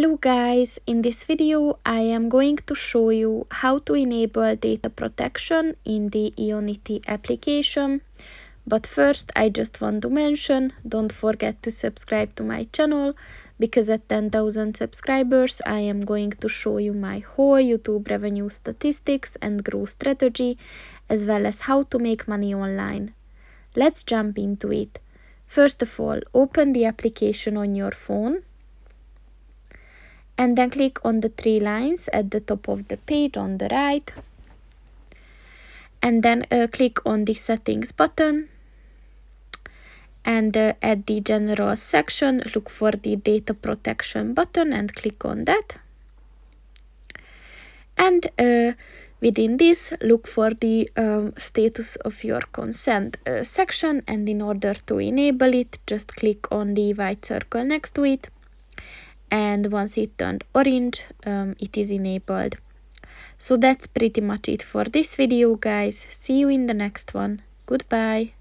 Hello guys, in this video I am going to show you how to enable data protection in the Ionity application. But first I just want to mention, don't forget to subscribe to my channel, because at 10,000 subscribers I am going to show you my whole YouTube revenue statistics and growth strategy, as well as how to make money online. Let's jump into it. First of all, open the application on your phone. And then click on the three lines at the top of the page on the right. And then click on the settings button. And at the general section, look for the data protection button and click on that. And within this, look for the status of your consent section. And in order to enable it, just click on the white circle next to it. And once it turned orange, it is enabled. So that's pretty much it for this video, guys. See you in the next one. Goodbye.